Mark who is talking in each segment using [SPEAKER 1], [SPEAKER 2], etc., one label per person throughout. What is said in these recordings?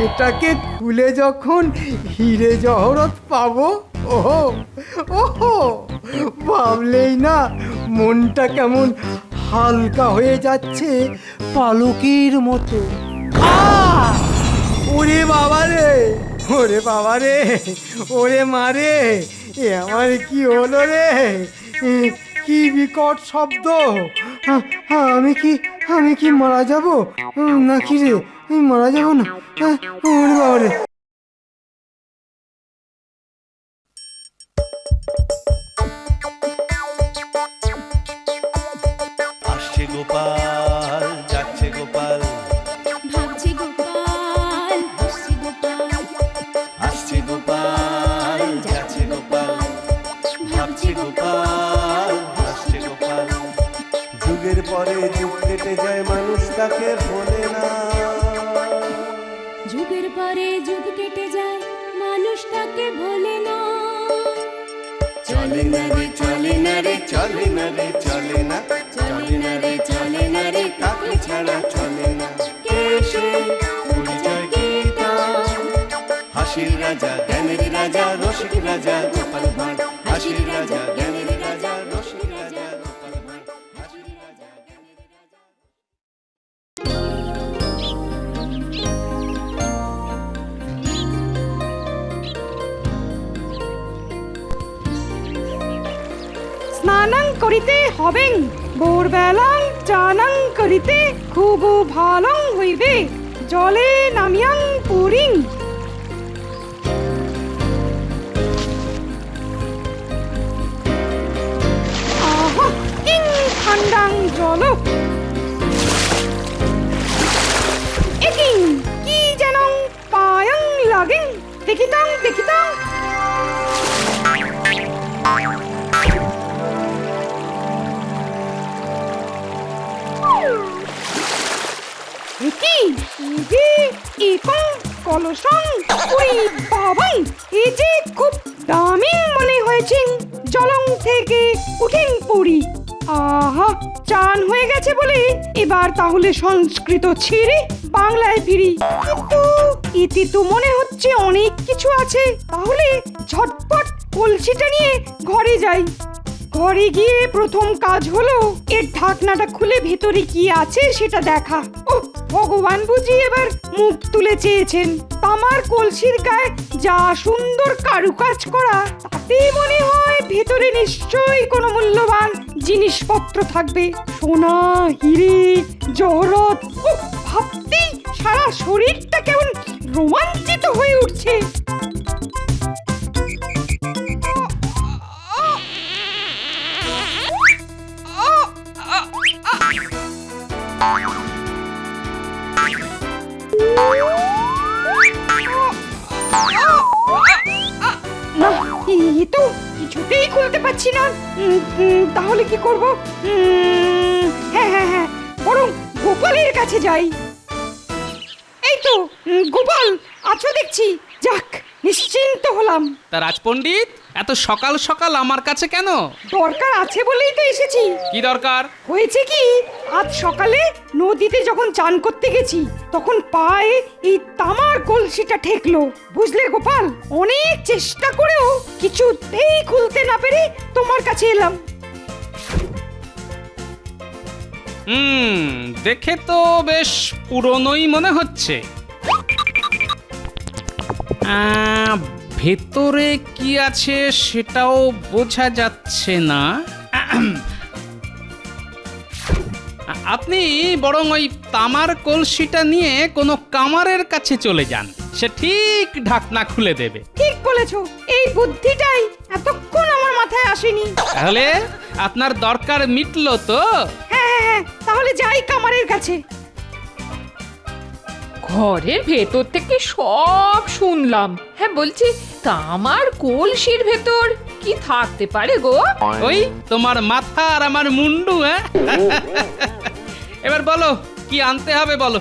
[SPEAKER 1] এটাকে খুলে যখন হিরে জহরত পাবো, ওহো ওহো, ভাবলেই না মনটা কেমন হালকা হয়ে যাচ্ছে পালকের মতো। ওরে বাবা রে, ওরে বাবা রে, ওরে মারে, এ আমার কি হলো রে? কি বিকট শব্দ! আমি কি মারা যাব নাকি রে? আমি মারা যাব না? ওরে বাবা রে!
[SPEAKER 2] আসছে গোপাল, যাচ্ছে গোপাল,
[SPEAKER 3] ভাবছে গোপাল, হাসছে গোপাল,
[SPEAKER 2] আসছে গোপাল, যাচ্ছে গোপাল, ভাবছে গোপাল, হাসছে গোপাল। যুগের পরে যুগ কেটে যায়, মানুষ তাকে ভোলে না।
[SPEAKER 3] যুগের পরে যুগ কেটে যায়, মানুষ তাকে ভোলে না।
[SPEAKER 2] চলে না রে, চলে না রে, চলে না রে, চলে না, চলে না রে, চলে না রে, কাকে ছাড়া চলে না। কে সে পরিচয় গীতা, হাসির রাজা, জ্ঞানের রাজা, রসিক রাজা গোপাল ভাঁড়। হাসির রাজা, জ্ঞানের রাজা, রসিক রাজা গোপাল ভাঁড়। হাসির রাজা, জ্ঞানের রাজা।
[SPEAKER 4] স্নানাং করিতে হবেন, ভোরবেলাং চানাং করিতে খুব ভালং হইবে, জলে নামিয়াং পুরিং। আহা, কিং ঠান্ডাং জল। একিং কি যেন পায়ং লাগেন, দেখিতাম দেখিতাম। কি যে একং কলসং ওই বাবাই, এই যে খুব দামি মনে হয়েছে, জলং থেকে উঠেন পড়ি। আহা, চান হয়ে গেছে বলে এবার তাহলে সংস্কৃত ছেড়ে বাংলায় ফিরি। কিন্তু এতে তো মনে হচ্ছে অনেক কিছু আছে, তাহলে ঝটপট কলসিটা নিয়ে ঘরে যাই। ঘরে গিয়ে প্রথম কাজ হলো এর ঢাকনাটা খুলে ভেতরে কি আছে সেটা দেখা। ও ভগবান বুঝি এবার মুখ তুলে চেয়েছেন। তামার কলসির গায়ে যা সুন্দর কারুকাজ করা, তাতেই মনে হয় ভেতরে নিশ্চয়ই কোনো মূল্যবান জিনিসপত্র থাকবে। সোনা, হিরে, জহরত। ও ভাবতেই সারা শরীরটা কেমন রোমাঞ্চিত হয়ে উঠছে। না, এই তো কিছুতেই খুলতে পারছি না। তাহলে কি করব? হ্যাঁ হ্যাঁ হ্যাঁ, বরং গোপালের কাছে যাই। এই তো গোপাল, আছো দেখছি। যাক, নিশ্চিন্ত হলাম।
[SPEAKER 5] তা রাজপণ্ডিত, এত সকাল সকাল আমার কাছে কেন?
[SPEAKER 4] দরকার আছে বলেই তো এসেছি।
[SPEAKER 5] কি দরকার?
[SPEAKER 4] হয়েছে কি, আজ সকালে নদীতে যখন চান করতে গেছি, তখন পায়ে এই তামার কলসিটা ঠেকলো। বুঝলে গোপাল, অনেক চেষ্টা করেও কিছুতেই খুলতে না পেরে তোমার কাছে এলাম।
[SPEAKER 5] দেখে তো বেশ পুরনোই মনে হচ্ছে। ভেতরে কি আছে সেটাও বোঝা যাচ্ছে না। আপনি বরং ওই তামার কলসিটা নিয়ে কোনো কামারের কাছে চলে যান, সে ঠিক ঢাকনা খুলে দেবে।
[SPEAKER 4] ঠিক বলেছো, এই বুদ্ধিটাই এতক্ষণ আমার মাথায় আসেনি।
[SPEAKER 5] তাহলে আপনার দরকার মিটলো তো?
[SPEAKER 4] হ্যাঁ হ্যাঁ হ্যাঁ, তাহলে যাই কামারের কাছে।
[SPEAKER 6] ঘরের ভেতর থেকে সব শুনলাম। হ্যাঁ বলছি, তামার কলসির ভেতর কি থাকতে পারে গো?
[SPEAKER 5] ওই তোমার মাথা আর আমার মুন্ডু। এবার বলো কি আনতে হবে, বলো।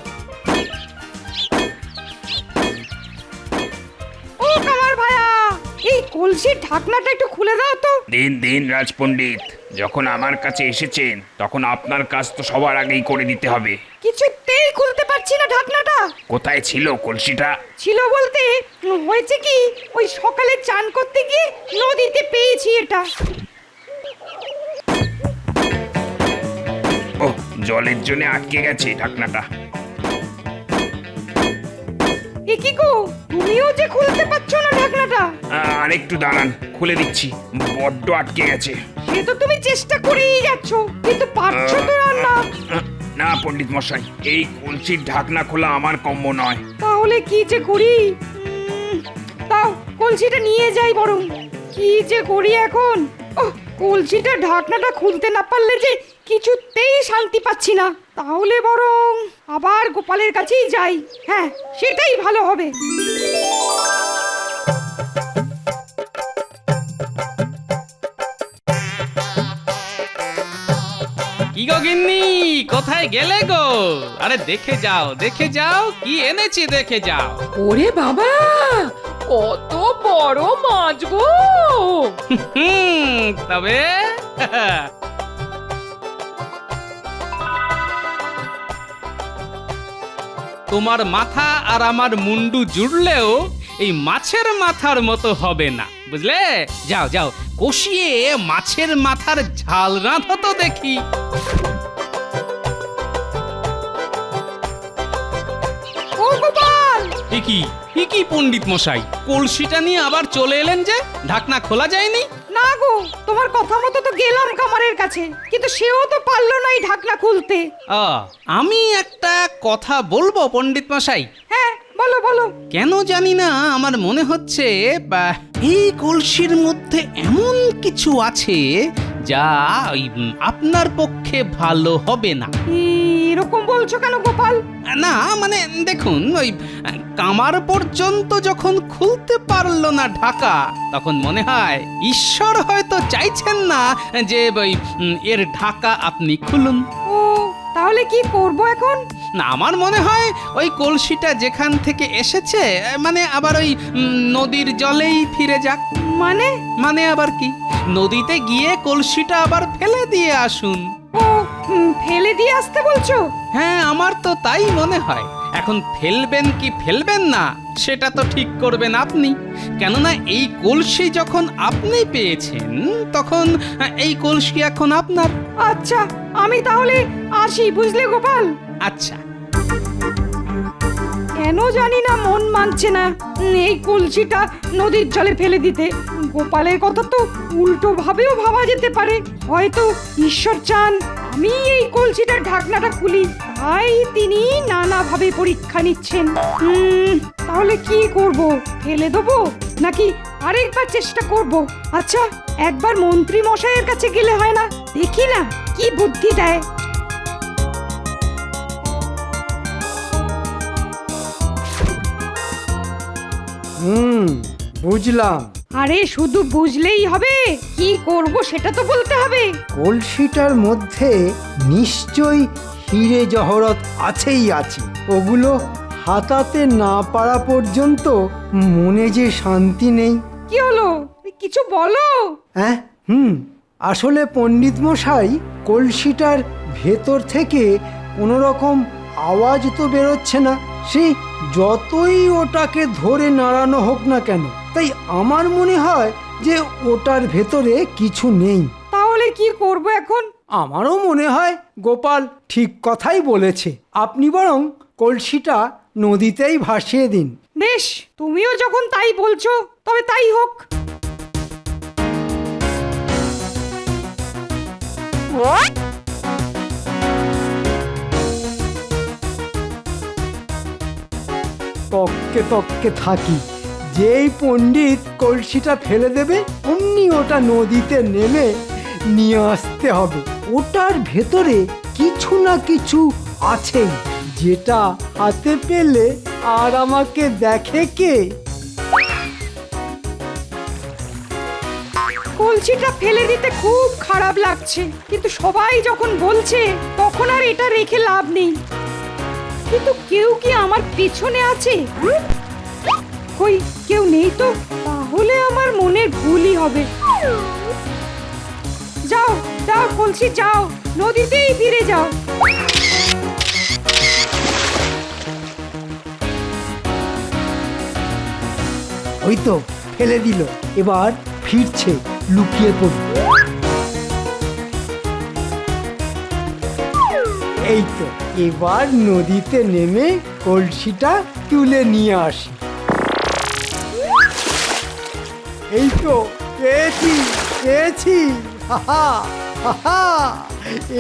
[SPEAKER 4] ও কামার ভায়া, এই কলসির ঢাকনাটা একটু খুলে দাও তো।
[SPEAKER 7] দিন দিন রাজপণ্ডিত, যখন আমার কাছে এসেছেন তখন আপনার কাজ তো সবার আগেই করে দিতে হবে।
[SPEAKER 4] কিছুতে কিছুতেই খুলতে পারছি না ঢাকনাটা।
[SPEAKER 7] কোথায় ছিল কলসিটা?
[SPEAKER 4] ছিল বলতে হয়েছে কি, ওই সকালে চান করতে গিয়ে নদীতে পেয়েছি এটা।
[SPEAKER 7] ও, জলের জন্য আটকে গেছে ঢাকনাটা।
[SPEAKER 4] এ কি গো, তুমিও যে খুলতে পারছো না ঢাকনাটা?
[SPEAKER 7] আরেকটু দাঁড়ান, খুলে দিচ্ছি, বড্ড আটকে গেছে।
[SPEAKER 4] সে তো তুমি চেষ্টা করেই যাচ্ছ, কিন্তু পারছো তো আর না।
[SPEAKER 7] না পণ্ডিত মশাই, এই কলসির ঢাকনা খোলা আমার কম্ম নয়।
[SPEAKER 4] তাহলে কি যে করি? তাও কলসিটা নিয়ে যাই বরং। কি যে করি এখন? কলসিটা ঢাকনাটা খুলতে না পারলে যে কিছুতেই শান্তি পাচ্ছি না। তাহলে বরং আবার গোপালের কাছেই যাই। হ্যাঁ, সেটাই ভালো হবে।
[SPEAKER 5] কি গো গিন্নি, কোথায় গেলে গো? আরে দেখে যাও, দেখে যাও কি এনেছি, দেখে যাও।
[SPEAKER 6] ওরে বাবা, কত বড় মাছ গো!
[SPEAKER 5] তবে তোমার মাথা আর আমার মুন্ডু জুড়লেও এই মাছের মাথার মতো হবে না, বুঝলে? যাও যাও, কষিয়ে মাছের মাথার ঝাল রাঁধো তো দেখি।
[SPEAKER 4] ও গোপাল!
[SPEAKER 5] কি পণ্ডিত মশাই, কলসিটা নিয়ে আবার চলে এলেন যে? ঢাকনা খোলা যায়নি?
[SPEAKER 4] না গো, তোমার কথা মতো তো গেলাম কামারের কাছে, কিন্তু সেও তো পারলো না এই ঢাকনা খুলতে।
[SPEAKER 5] আমি একটা কথা বলবো পণ্ডিত মশাই?
[SPEAKER 4] হ্যাঁ, বলো বলো।
[SPEAKER 5] কেন জানি না আমার মনে হচ্ছে এই কলসির মধ্যে এমন কিছু আছে যা আপনার পক্ষে ভালো হবে না।
[SPEAKER 4] এরকম বলছো কেন গোপাল?
[SPEAKER 5] না মানে দেখুন, ওই কামার পর্যন্ত যখন খুলতে পারলো না ঢাকা, তখন মনে হয় ঈশ্বর হয়তো চাইছেন না যে ওই এর ঢাকা আপনি খুলুন।
[SPEAKER 4] ও, তাহলে কি করব এখন?
[SPEAKER 5] না, আমার মনে হয় ওই কলসিটা যেখান থেকে এসেছে, মানে আবার ওই নদীর জলেই ফিরে যাক। মানে আবার কি, নদীতে গিয়ে কলসিটা আবার ফেলে দিয়ে আসুন।
[SPEAKER 4] ও, ফেলে দিয়ে আসতে বলছো?
[SPEAKER 5] হ্যাঁ, আমার তো তাই মনে হয়। এখন ফেলবেন কি ফেলবেন না সেটা তো ঠিক করবেন আপনি, কেননা এই কলসি যখন আপনি পেয়েছেন তখন এই কলসি এখন আপনার।
[SPEAKER 4] আচ্ছা, আমি তাহলে আসি, বুঝলে গোপাল?
[SPEAKER 5] আচ্ছা।
[SPEAKER 4] কেন জানি না মন মানছে না এই কলসিটা নদীর জলে ফেলে দিতে। গোপালের কথা তো উল্টো ভাবেও ভাবা যেতে পারে। হয়তো ঈশ্বর চান আমি এই কলসিটার ঢাকনাটা খুলি, তাই তিনি নানাভাবে পরীক্ষা নিচ্ছেন। তাহলে কি করব? ফেলে দেবো নাকি আরেকবার চেষ্টা করব? আচ্ছা, একবার মন্ত্রী মশাইয়ের কাছে গেলে হয় না? দেখি না কি বুদ্ধি দেয়।
[SPEAKER 1] বুঝলাম।
[SPEAKER 4] আরে শুধু বুঝলেই হবে, কি করব সেটা তো বলতে হবে।
[SPEAKER 1] কলসিটার মধ্যে নিশ্চয়ই হিরে জহরত আছেই আছে। ওগুলো হাতাতে না পারা পর্যন্ত মনে যে শান্তি নেই।
[SPEAKER 4] কি হলো, কিছু বলো।
[SPEAKER 1] হ্যাঁ, আসলে পণ্ডিত মশাই, কলসিটার ভেতর থেকে কোনো রকম আওয়াজ তো বেরোচ্ছে না। সে যতই ওটাকে ধরে নাড়ানো হোক না কেন, তাই আমার মনে হয় যে ওটার ভেতরে কিছু নেই।
[SPEAKER 4] তাহলে কি করব এখন?
[SPEAKER 1] আমারও মনে হয় গোপাল ঠিক কথাই বলেছে। আপনি বরং কলসিটা নদীতেই ভাসিয়ে দিন।
[SPEAKER 4] বেশ, তুমিও যখন তাই বলছো তবে তাই হোক।
[SPEAKER 1] তককে তককে থাকি, যেই পণ্ডিত কলসিটা ফেলে দেবে অমনি ওটা নদীতে নেমে নিয়ে আসতে হবে। ওটার ভেতরে কিছু না কিছু আছেই, যেটা হাতে পেলে আর আমাকে দেখে কে?
[SPEAKER 4] কলসিটা ফেলে দিতে খুব খারাপ লাগছে, কিন্তু সবাই যখন বলছে তখন আর এটা রেখে লাভ নেই। কিন্তু কেউ কি আমার পেছনে আছে? কই, কেউ নেই তো? তাহলে আমার মনের ভুলই হবে। যাও যাও কলসি, যাও নদীতেই ফিরে যাও।
[SPEAKER 1] ওই তো ফেলে দিল, এবার ফিরছে লুকিয়ে পড়ল। এই তো এবার নদীতে নেমে কলসিটা তুলে নিয়ে আসি। এই তো পেয়েছি পেয়েছি, হাহা হাহা,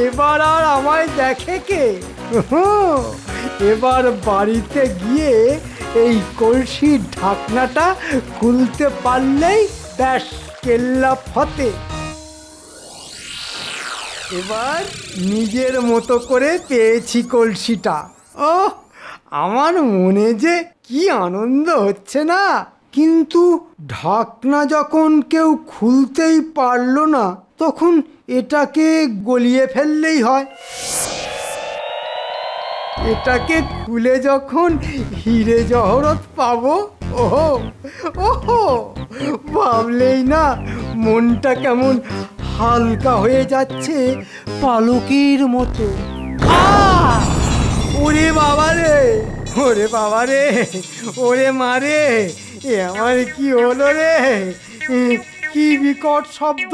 [SPEAKER 1] এবার আর আমায় দেখে কে? এবার বাড়িতে গিয়ে এই কলসির ঢাকনাটা খুলতে পারলেই ব্যাস কেল্লা ফতে। এবার নিজের মতো করে পেয়েছি কলসিটা। ও আমার মনে যে কি আনন্দ হচ্ছে না, কিন্তু ঢাকনা যখন কেউ খুলতেই পারলো না, তখন এটাকে গলিয়ে ফেললেই হয়। এটাকে খুলে যখন হিরে জহরত পাবো, ওহো ওহো, ভাবলেই না মনটা কেমন হালকা হয়ে যাচ্ছে পালকের মতো। ওরে বাবা রে, ওরে বাবা রে, ওরে মারে, এ আমার কি হলো রে? কি বিকট শব্দ!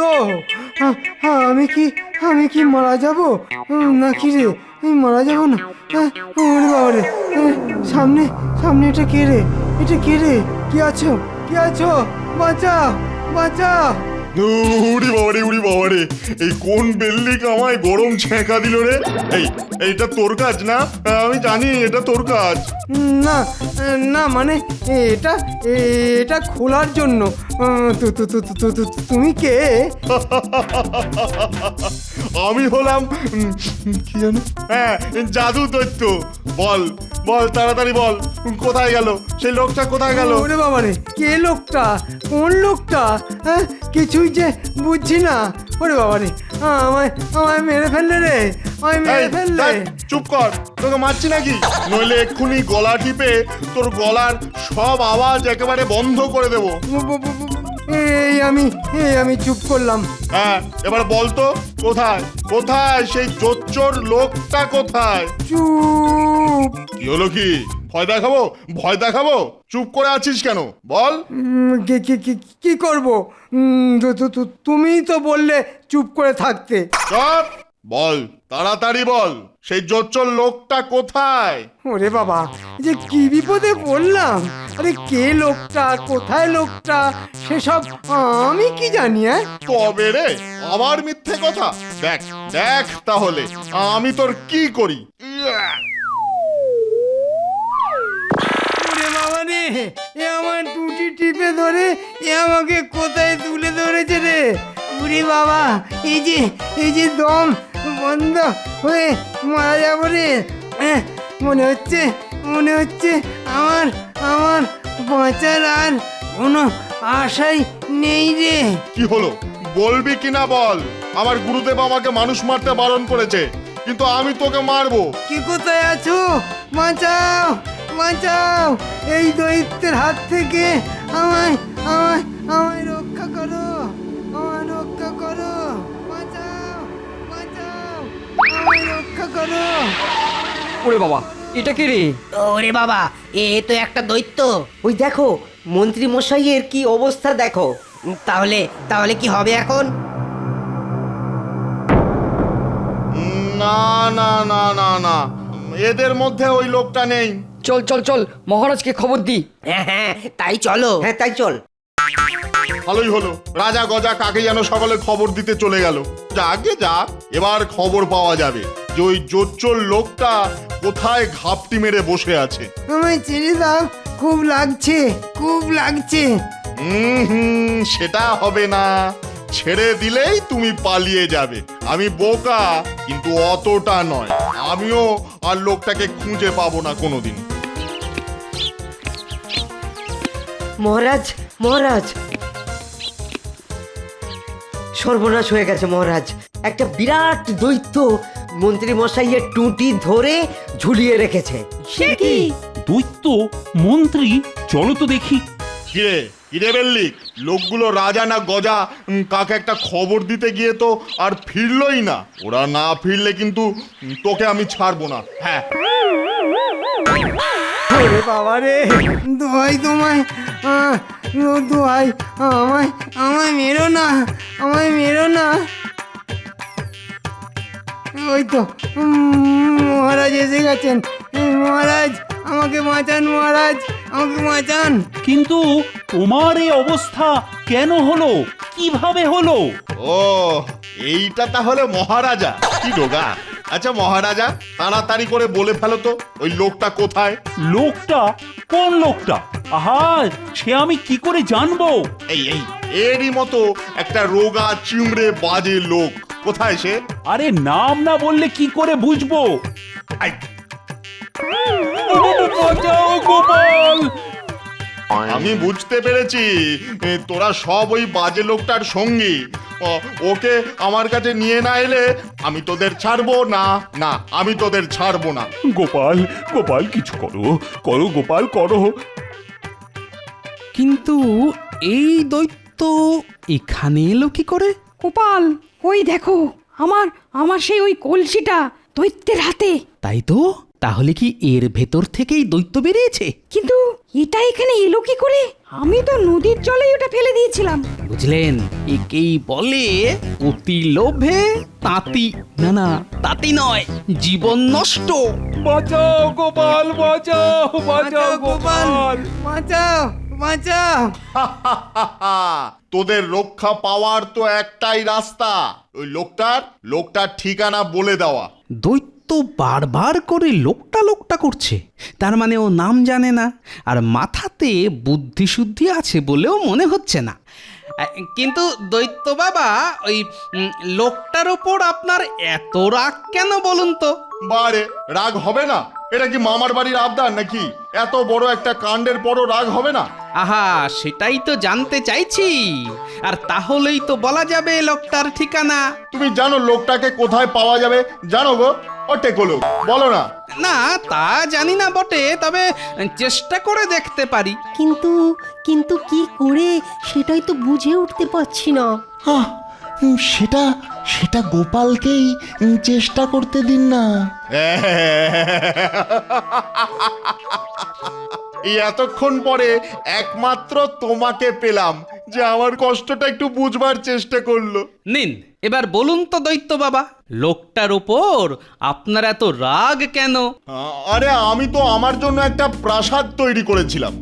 [SPEAKER 1] আমি কি মারা যাব নাকি রে? আমি মারা যাব না? ওরে বাবা রে, সামনে সামনে এটা কে রে? এটা কে রে? কি আছো? কি আছো? বাঁচাও বাঁচাও!
[SPEAKER 8] উড়ি বাবারে, উড়ি বাবারে, এই কোন বেল্লিক আমায় গরম ছেঁকা দিল রে? এইটা তোর কাজ না? আমি জানি এটা তোর কাজ।
[SPEAKER 1] না না, মানে এটা এটা খোলার জন্য। তুমি কে?
[SPEAKER 8] আমি হলাম কি জানো, হ্যাঁ, জাদু দৈত্য। বল বল, তাড়াতাড়ি বল, কোথায় গেল সেই লোকটা? কোথায় গেল?
[SPEAKER 1] ওরে বাবা রে, কে লোকটা? কোন লোকটা? হ্যাঁ, কিছুই যে বুঝছি না। ওরে বাবা রে, আমায় আমায় মেরে ফেললে রে, আমায় মেরে ফেললে।
[SPEAKER 8] চুপ কর, তোকে মারছি নাকি? নইলে এক্ষুনি গলা টিপে তোর গলার সব আওয়াজ একেবারে বন্ধ করে দেবো।
[SPEAKER 1] এই আমি চুপ করলাম।
[SPEAKER 8] হ্যাঁ, এবার বল তো, কোথায় কোথায় সেই জোচ্চোর লোকটা কোথায়?
[SPEAKER 1] চুপ।
[SPEAKER 8] কি হলো? কি ভয় দেখাবো? ভয় দেখাবো? চুপ করে আছিস কেন? বল।
[SPEAKER 1] কি করবো? তুমি তো বললে চুপ করে থাকতে।
[SPEAKER 8] চুপ! বল, তাড়াতাড়ি বল, সেই জোচ্চোর লোকটা কোথায়?
[SPEAKER 1] ওরে বাবা, যে কি বিপদে পড়লাম! আরে কে লোকটা, কোথায় লোকটা, সেসব আমি কি জানি?
[SPEAKER 8] তবে রে, আবার মিথ্যে কথা? দেখ দেখ তাহলে আমি তোর কি করি।
[SPEAKER 1] ওরে বাবা রে, এ আমার টুটি টিপে ধরে এ আমাকে কোথায় তুলে ধরেছে রে? ওরে বাবা, এই যে দম বন্ধ হয়ে মারা যাবো রে। মনে হচ্ছে আমার বাঁচার আর কোনো আশাই নেই রে।
[SPEAKER 8] কি হলো বলবি কিনা বল? আমার গুরুদেব আমাকে মানুষ মারতে বারণ করেছে, কিন্তু আমি তোকে মারবো।
[SPEAKER 1] কি কোথায় আছো? বাঁচাও বাঁচাও, এই দৈত্যের হাত থেকে আমায় আমায় আমায় রক্ষা করো, আমায় রক্ষা করো, বাঁচাও বাঁচাও, আমায় রক্ষা করো।
[SPEAKER 9] ওরে বাবা, এটা কে রে?
[SPEAKER 10] ওরে বাবা, এ তো একটা দৈত্য।
[SPEAKER 9] ওই দেখো, মন্ত্রী মশাইয়ের কি অবস্থা দেখো।
[SPEAKER 10] তাহলে কি হবে এখন?
[SPEAKER 8] না না না না না, এদের মধ্যে ওই লোকটা নেই।
[SPEAKER 9] চল চল চল, মহারাজকে খবর দি।
[SPEAKER 10] হ্যাঁ, তাই চলো।
[SPEAKER 9] হ্যাঁ তাই চল।
[SPEAKER 8] ভালোই হলো, রাজা গজা কাকে যেন সকালে খবর দিতে চলে গেল। যাকে যাক, এবার খবর পাওয়া যাবে যে ওই জোচ্চোর লোকটা কোথায় ঘাপটি মেরে বসে আছে।
[SPEAKER 1] আমায় ছেড়ে দাও, খুব লাগছে, খুব লাগছে।
[SPEAKER 8] সেটা হবে না, ছেড়ে দিলেই তুমি পালিয়ে যাবে। আমি বোকা, কিন্তু অতটা নয়। আমিও আর লোকটাকে খুঁজে পাবো না কোনোদিন।
[SPEAKER 9] মহারাজ মহারাজ, সর্বনাশ হয়ে গেছে মহারাজ। একটা বিরাট দৈত্য মন্ত্রী মশাইয়ের টুটি ধরে ঝুলিয়ে রেখেছে।
[SPEAKER 4] সে কি?
[SPEAKER 11] দৈত্য মন্ত্রী? চলো তো দেখি।
[SPEAKER 8] কিরে কিরে বেল্লিক, লোকগুলো রাজা না গজা কাকে একটা খবর দিতে গিয়ে তো আর ফিরলই না। ওরা না ফিরলে কিন্তু তোকে আমি ছাড়বো না। হ্যাঁ,
[SPEAKER 1] ওরে বাবা রে, দোহাই তোমায়, দোহাই, আমায় আমায় মেরো না, আমায় মেরো না। ওই তো মহারাজ এসে গেছেন। মহারাজ, আমাকে বাঁচান, মহারাজ আমাকে বাঁচান।
[SPEAKER 11] কিন্তু তোমার এই অবস্থা কেন হলো, কিভাবে হলো?
[SPEAKER 8] ও, এইটা তাহলে মহারাজা কি রোগা? আচ্ছা মহারাজা, তাড়াতাড়ি করে বলে ফেলো তো ওই লোকটা কোথায়?
[SPEAKER 11] লোকটা? কোন লোকটা? আহা, সে আমি কি করে জানবো?
[SPEAKER 8] এই এই এরই মতো একটা রোগা চিমড়ে বাজে লোক, কোথায় সে?
[SPEAKER 11] আরে নাম না বললে কি করে বুঝবো?
[SPEAKER 8] আই,
[SPEAKER 11] বাঁচাও গোপাল!
[SPEAKER 8] আমি বুঝতে পেরেছি তোরা সব ওই বাজে লোকটার সঙ্গী। ওকে আমার কাছে নিয়ে না এলে আমি তোদের ছাড়বো না, না আমি তোদের ছাড়বো না।
[SPEAKER 11] গোপাল, গোপাল কিছু করো, করো গোপাল করো।
[SPEAKER 5] কিন্তু এই দৈত্য এখানে এলো কি করে?
[SPEAKER 4] গোপাল, ওই দেখো, আমার সেই ওই কলসিটা দৈত্যের হাতে।
[SPEAKER 5] তাই তো, তাহলে কি এর ভেতর থেকেই দৈত্য বেরিয়েছে?
[SPEAKER 4] কিন্তু এটা এখানে এলো কি করে? আমি তো নদীর জলেই ওটা ফেলে দিয়েছিলাম।
[SPEAKER 5] বুঝলেন, একেই বলে অতি লোভে তাঁতি, না না তাঁতি নয়, জীবন নষ্ট।
[SPEAKER 11] বাঁচাও গোপাল, বাঁচাও, বাঁচাও গোপাল!
[SPEAKER 1] বাঁচাও, বাঁচাও।
[SPEAKER 8] তোদের রক্ষা পাওয়ার তো একটাই রাস্তা, ওই লোকটার ঠিকানা বলে দেওয়া।
[SPEAKER 5] দৈত্য বারবার করে লোকটা লোকটা করছে, তার মানে ও নাম জানে না, আর মাথাতে বুদ্ধি শুদ্ধি আছে বলেও মনে হচ্ছে না। কিন্তু দৈত্য বাবা, ওই লোকটার ওপর আপনার এত রাগ কেন বলুন তো?
[SPEAKER 8] বারে, রাগ হবে না? এটা কি মামার বাড়ির আবদার নাকি? এত বড় একটা কাণ্ডের পরও রাগ হবে না?
[SPEAKER 5] আহা, সেটাই তো জানতে চাইছি। আর তাহলেই তো বলা যাবে লোকটার ঠিকানা।
[SPEAKER 8] তুমি জানো লোকটাকে কোথায় পাওয়া যাবে? জানো গো, ও টেকলো, বলো না।
[SPEAKER 5] না, তা জানি না বটে, তবে চেষ্টা করে দেখতে পারি।
[SPEAKER 3] কিন্তু কিন্তু কি করে সেটাই তো বুঝে উঠতে পারছি না।
[SPEAKER 2] সেটা গোপালকেই চেষ্টা করতে দিন না।
[SPEAKER 8] এই এতক্ষণ পরে একমাত্র তোমাকে পেলাম যে আমার কষ্টটা একটু বুঝবার চেষ্টা করলো।
[SPEAKER 5] নিন, এবার বলুন তো দৈত্য বাবা, লোকটার উপর আপনার এত রাগ কেন?
[SPEAKER 8] আরে আমি তো আমার জন্য একটা প্রাসাদ তৈরি করেছিলাম।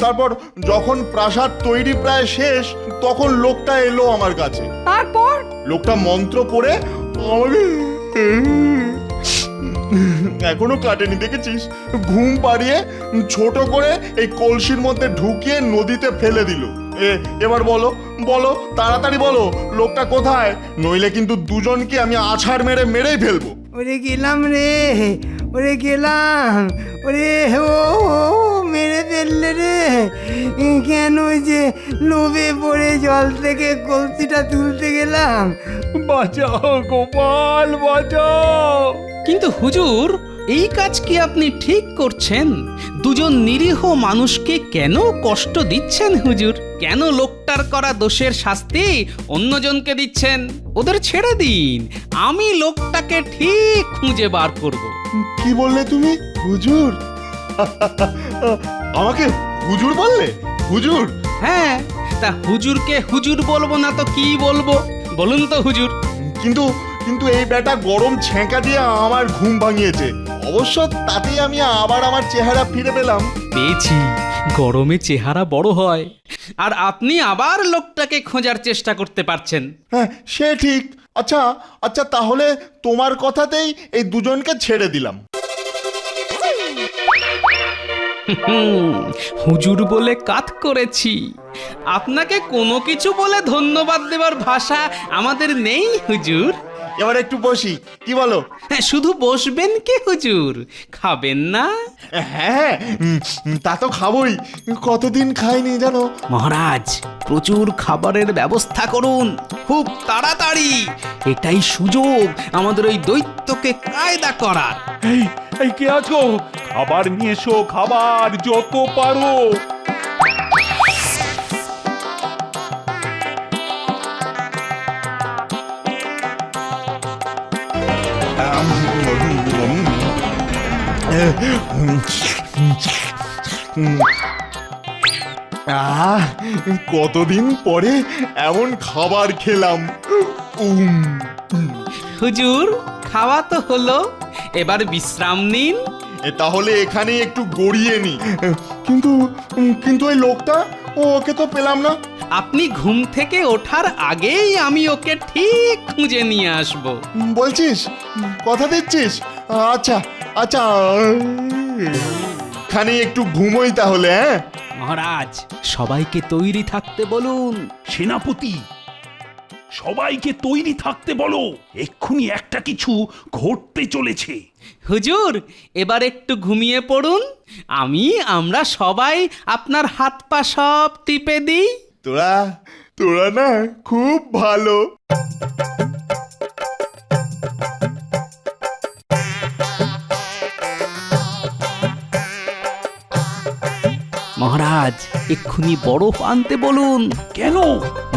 [SPEAKER 8] তারপর যখন প্রাসাদ তৈরি প্রায় শেষ, তখন লোকটা এলো আমার কাছে।
[SPEAKER 4] তারপর
[SPEAKER 8] লোকটা মন্ত্র পড়ে আমাকে, এখনো কাটেনি দেখেছিস, ঘুম পাড়িয়ে ছোট করে এই কলসির মধ্যে ঢুকিয়ে নদীতে ফেলে দিল। এবার বলো বলো, তাড়াতাড়ি বলো লোকটা কোথায়, নইলে কিন্তু দুজনকে আমি আছাড় মেরেই ফেলবো।
[SPEAKER 1] ওরে গেলাম রে, ওরে গেলাম, ওরে ও মেরে ফেললে রে। কেন যে লোভে পড়ে জল থেকে কলসিটা তুলতে গেলাম।
[SPEAKER 11] বাঁচাও গোপাল, বাঁচাও!
[SPEAKER 5] কিন্তু হুজুর, এই কাজ কি আপনি ঠিক করছেন? দুজন নিরীহ মানুষকে কেন কষ্ট দিচ্ছেন হুজুর? কেন লোকটার করা দোষের শাস্তি অন্যজনকে দিচ্ছেন? ওদের ছেড়ে দিন, আমি লোকটাকে ঠিক খুঁজে বার করব।
[SPEAKER 8] কি বললে তুমি, হুজুর? আমাকে হুজুর বললে? হুজুর?
[SPEAKER 5] হ্যাঁ, তা হুজুরকে হুজুর বলবো না তো কি বলবো বলুন তো হুজুর?
[SPEAKER 8] কিন্তু এই বেটা গরম ছেঁকা দিয়ে আমার ঘুম ভাঙিয়েছে। অবশ্য তাতেই আমি আবার আমার চেহারা ফিরে পেলাম।
[SPEAKER 5] পেয়েছি, গরমে চেহারা বড় হয়। আর আপনি আবার লোকটাকে খোঁজার চেষ্টা করতে পারছেন।
[SPEAKER 8] হ্যাঁ, সে ঠিক। আচ্ছা তাহলে তোমার কথাতেই এই দুজনকে ছেড়ে দিলাম।
[SPEAKER 5] হুজুর বলে কাত করেছি। আপনাকে কোনো কিছু বলে ধন্যবাদ দেবার ভাষা আমাদের নেই হুজুর।
[SPEAKER 8] এবার একটু বসি, কি বলো?
[SPEAKER 5] হ্যাঁ, শুধু বসবেন কি হুজুর, খাবেন না?
[SPEAKER 8] হ্যাঁ, তা তো খাবোই, কতদিন খাইনি জানো।
[SPEAKER 5] মহারাজ, প্রচুর খাবারের ব্যবস্থা করুন খুব তাড়াতাড়ি। এটাই সুযোগ আমাদের ওই দৈত্যকে কায়দা করার।
[SPEAKER 11] এই কে আছো? খাবার নিয়ে এসো, খাবার যত পারো।
[SPEAKER 8] কতদিন পরে এমন খাবার খেলাম।
[SPEAKER 5] হুজুর খাওয়া তো হলো, এবার বিশ্রাম নিন।
[SPEAKER 8] তাহলে এখানে একটু গড়িয়ে নি। কিন্তু কিন্তু ওই লোকটা, ওকে তো পেলাম না।
[SPEAKER 5] আপনি ঘুম থেকে ওঠার আগেই আমি ওকে ঠিক খুঁজে নিয়ে আসব।
[SPEAKER 8] বলছিস, কথা দিচ্ছিস? আচ্ছা আচ্ছা, খানি একটু ঘুমোই তাহলে। হ্যাঁ
[SPEAKER 5] মহারাজ, সবাইকে তৈরি থাকতে বলুন।
[SPEAKER 11] সেনাপতি, সবাইকে তৈরি থাকতে বলো, এক্ষুনি একটা কিছু ঘটতে চলেছে।
[SPEAKER 5] হুজুর এবার একটু ঘুমিয়ে পড়ুন, আমরা সবাই আপনার হাত পা সব টিপে দিই।
[SPEAKER 8] তোরা তোরা না খুব ভালো।
[SPEAKER 5] মহারাজ এক্ষুনি বরফ আনতে বলুন।
[SPEAKER 11] কেন?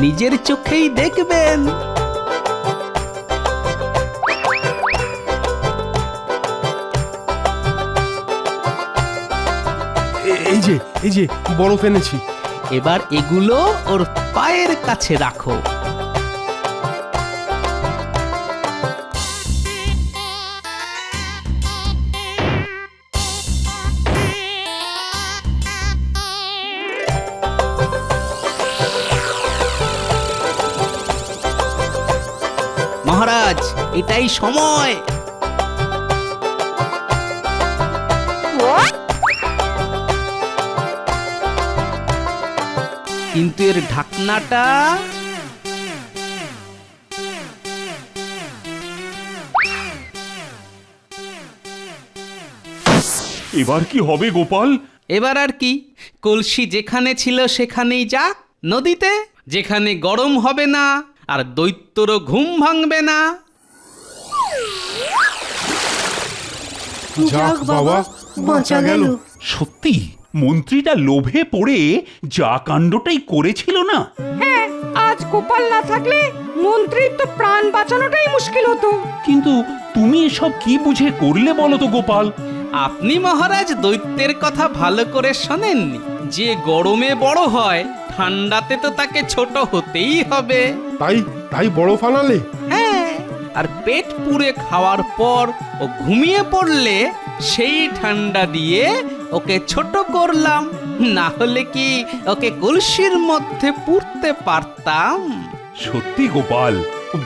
[SPEAKER 5] নিজের চোখেই দেখবেন।
[SPEAKER 12] এই যে বরফ এনেছি।
[SPEAKER 5] এবার এগুলো ওর পায়ের কাছে রাখো। মহারাজ এটাই সময়। কিন্তু এর ঢাকনাটা
[SPEAKER 11] এবার কি হবে গোপাল?
[SPEAKER 5] এবার আর কি, কলসি যেখানে ছিল সেখানেই যাক, নদীতে, যেখানে গরম হবে না আর দৈত্যরও ঘুম ভাঙবে না।
[SPEAKER 12] যাক বাবা, বাঁচা গেল।
[SPEAKER 11] সত্যি মন্ত্রীটা লোভে পড়ে যা কাণ্ডটাই করেছিল না।
[SPEAKER 4] হ্যাঁ, আজ গোপাল না থাকলে মন্ত্রীর তো প্রাণ বাঁচানোটাই মুশকিল হতো।
[SPEAKER 11] কিন্তু তুমি এসব কি বুঝে করলে বলো তো গোপাল?
[SPEAKER 5] আপনি মহারাজ দৈত্যের কথা ভালো করে শোনেননি, যে গরমে বড় হয় ঠান্ডাতে তো তাকে ছোট হতেই হবে।
[SPEAKER 12] তাই বরফ আনালে?
[SPEAKER 5] হ্যাঁ, আর পেট পুড়ে খাওয়ার পর ও ঘুমিয়ে পড়লে সেই ঠান্ডা দিয়ে ওকে ছোট করলাম, না হলে কি ওকে কলসির মধ্যে পুড়তে পারতাম?
[SPEAKER 11] সত্যি গোপাল,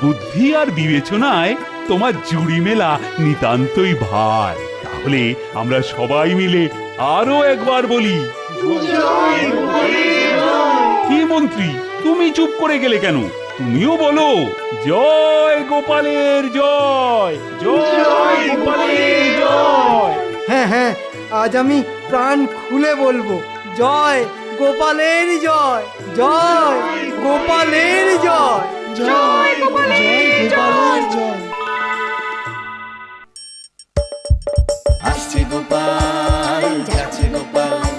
[SPEAKER 11] বুদ্ধি আর বিবেচনায় তোমার জুড়ি মেলা নিতান্তই ভার। তাহলে আমরা সবাই মিলে আরো একবার বলি, কি মন্ত্রী তুমি চুপ করে গেলে কেন? তুমিও বলো, জয় গোপালের জয়, জয় গোপালের জয়।
[SPEAKER 1] হ্যাঁ হ্যাঁ, আজ আমি প্রাণ খুলে বলবো, জয় গোপালের জয়, জয় গোপালের জয়,
[SPEAKER 4] জয় গোপালের জয়।
[SPEAKER 2] আসছে গোপাল, যাচ্ছে গোপাল,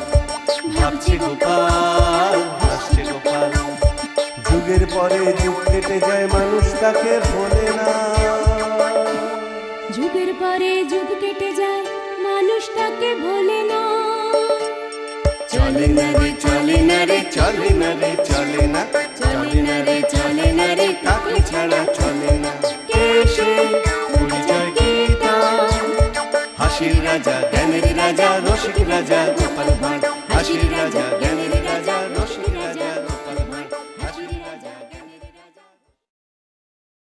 [SPEAKER 2] ভাবছে গোপাল, হাসছে গোপাল। যুগের পরে যুগ কেটে যায়, মানুষ তাকে ভোলে না।
[SPEAKER 13] যুগের পরে যুগ কেটে যায়, মানুষ তাকে ভোলে না।
[SPEAKER 2] চলে না রে, চলে না রে, চলে না রে, চলে না, চলে না রে, চলে না রে, কাকে ছাড়া চলে না। কে সে পরিচয় গীতা, হাসির রাজা, জ্ঞানের রাজা, রসিক রাজা গোপাল ভাঁড়।